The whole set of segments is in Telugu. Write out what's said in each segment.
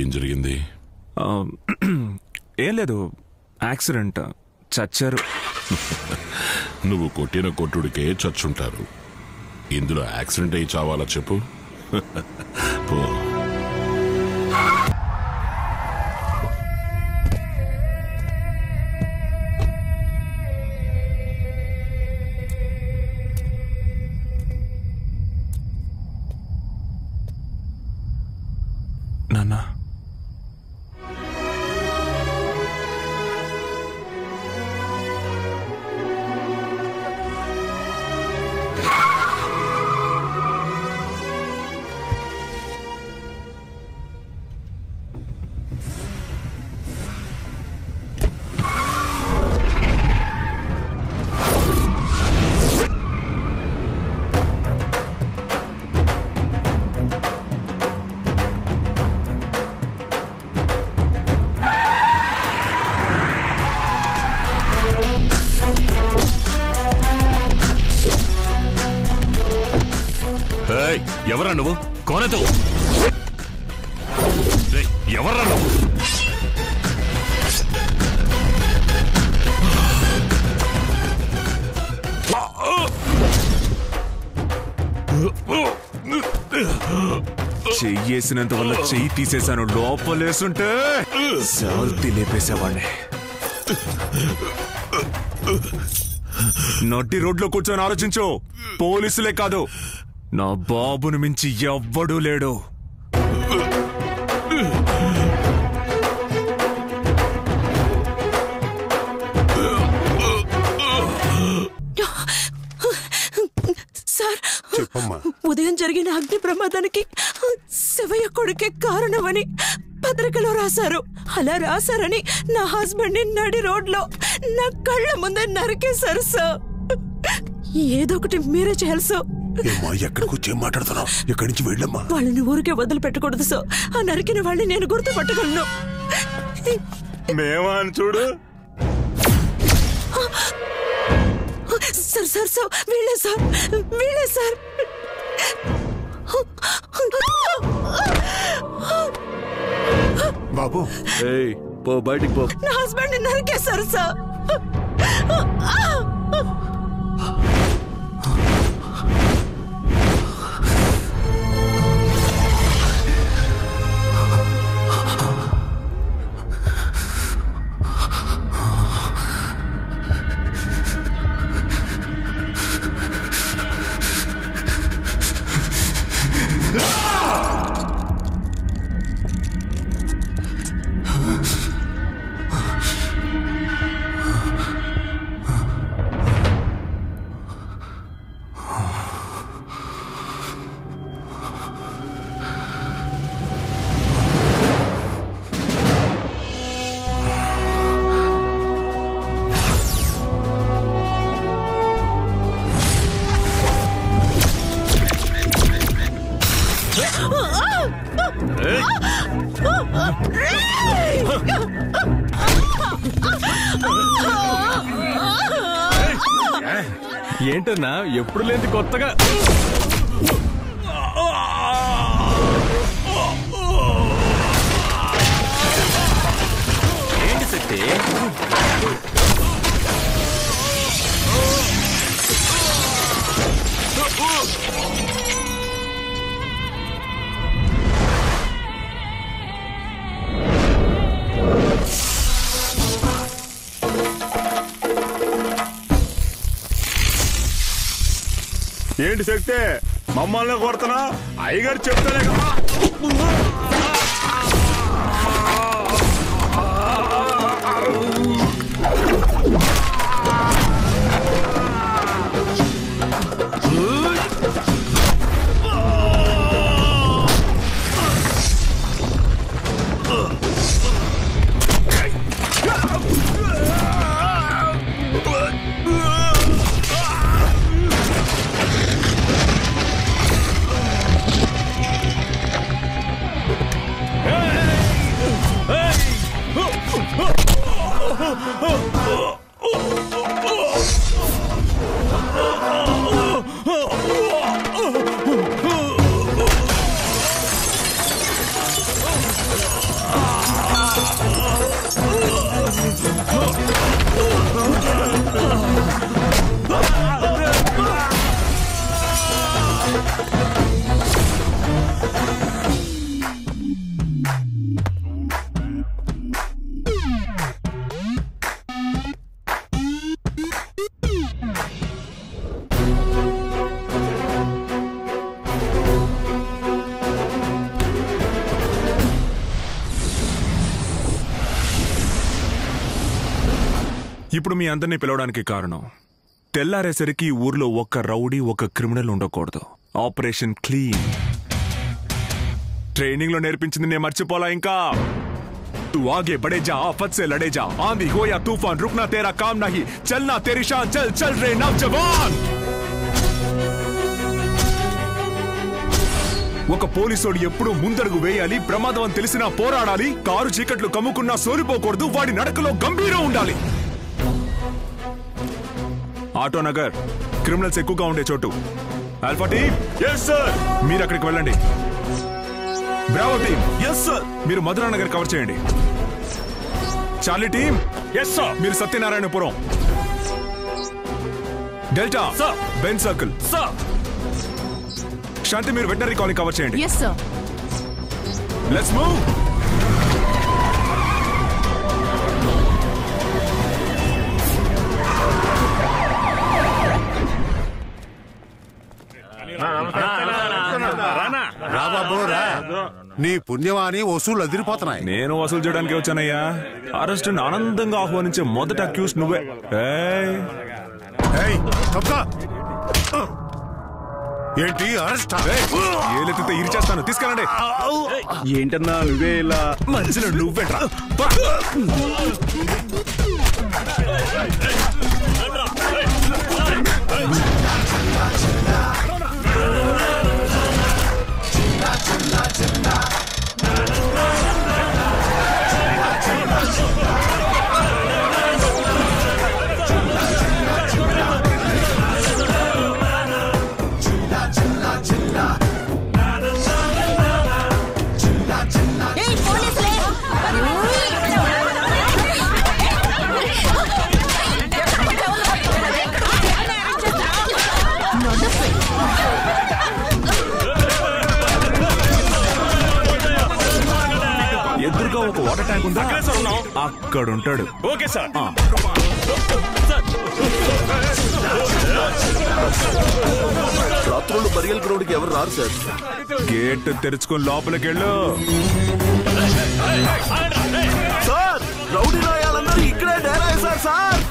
ఏం జరిగింది? ఏం లేదు, యాక్సిడెంట్, చచ్చారు. నువ్వు కొట్టిన కొట్టుడికే చచ్చుంటారు. ఇందులో యాక్సిడెంట్ అయి చావాలా చెప్పు? పో. నాన్న, ఎవరా నువ్వు? కోనతో ఎవర్రా నువ్వు? చెయ్యేసినంత వల్ల చెయ్యి తీసేశాను. లోపలేసుంటే సాల్తీ లేపేసేవాడిని. నడ్డి రోడ్లో కూర్చొని ఆలోచించు. పోలీసులే కాదు, నా బాబును మించి ఎవ్వడూ లేడు. సార్, ఉదయం జరిగిన అగ్ని ప్రమాదానికి శివయ్య కొడుకే కారణమని పత్రికలో రాశారు. అలా రాశారని నా హస్బెండ్ ని నడి రోడ్లో నా కళ్ళ ముందే నరికేశారు సార్. ఏదో ఒకటి మీరే చేయాలి సార్. ఎక్కడికి వచ్చి ఏం మాట్లాడుతున్నావు? ఎక్కడి నుంచి వెళ్ళమ్మా? వాళ్ళని ఊరికే వదిలి పెట్టకూడదు సార్. ఆ నరికిన వాళ్ళని నేను గుర్తుపట్టగలను. మేమా అని చూడు. సార్ సార్ సార్ వీళ్ళే సార్, వీళ్ళే సార్. బాబు, పో, బయటికి పో. నా హస్బెండ్ ని నరికేశారు సార్. ఏంటన్నా ఎప్పుడు లేదు కొత్తగా? ఏంటి శక్తి? ఏంటి శక్తి మమ్మల్ని కొడుతున్నా? అయ్యగారు చెప్తానే కదా. ఇప్పుడు మీ అందరినీ పిలవడానికి కారణం తెల్లారేసరికి ఊర్లో ఒక్క రౌడీ ఒక్క క్రిమినల్ ఉండకూడదు. Operation clean. ట్రైనింగ్ లో నేర్పించింది నేను మర్చిపోలా ఇంకా. तू आगे बढ़े जा, आफत से लड़े जा, आंधी हो या तूफान रुकना तेरा काम नहीं, चलना तेरी शान, चल चल रे नौजवान. ఒక పోలీసోడు ఎప్పుడు ముందడుగు వేయాలి, ప్రమాదం అని తెలిసినా పోరాడాలి, కారు చీకట్లు కమ్ముకున్నా సోలిపోకూడదు, వాడి నడకలో గంభీరం ఉండాలి. ఆటోనగర్ క్రిమినల్స్ ఎక్కువగా ఉండే చోటు. ఆల్ఫా టీమ్ మీరు అక్కడికి వెళ్ళండి. బ్రావో టీమ్ మీరు మధురానగర్ కవర్ చేయండి. చార్లీ టీమ్ మీరు Satyanarayanapuram. Delta Benz circle. Shanti మీరు వెటనరీ కాలనీ కవర్ చేయండి. Let's move. నీ పుణ్యమాని వసూలు అదిరిపోతున్నాయి. నేను వసూలు చేయడానికి వచ్చానయ్యా. అరెస్ట్ ఆనందంగా ఆహ్వానించే మొదట అక్యూజ్ నువ్వే. ఏంటి అరెస్ట్? ఏలెత్తితే ఇరిచేస్తాను, తీసుకెళ్ళండి. ఏంటన్నా నువ్వే ఇలా మంచిలో నువ్వేట్రా. ఎదురుగా ఒక వాటర్ ట్యాంక్ ఉందా? అక్కడ ఉంటాడు. Okay sir. రాత్రులు బరియల్ గ్రౌండ్ కి ఎవరు రారు సార్. గేట్ తెరుచుకొని లోపలికి వెళ్ళు. సార్ రౌడీ రాయాలన్నారు ఇక్కడే డేరా వేశారు సార్.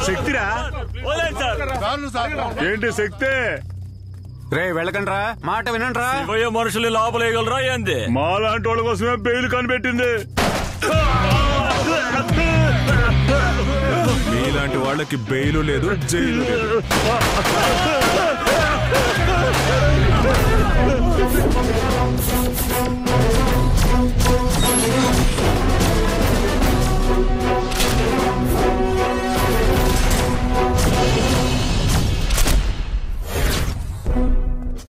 శక్తిరా ఏంటి శక్తి? రే వెళ్ళకండ్రా, మాట వినండ్రా. మనుషులు లోపలేయగలరా ఏంది? మాలాంటి వాళ్ళ కోసమే బెయిల్ కనిపెట్టింది. మీలాంటి వాళ్ళకి బెయిలు లేదు, జైలు లేదు.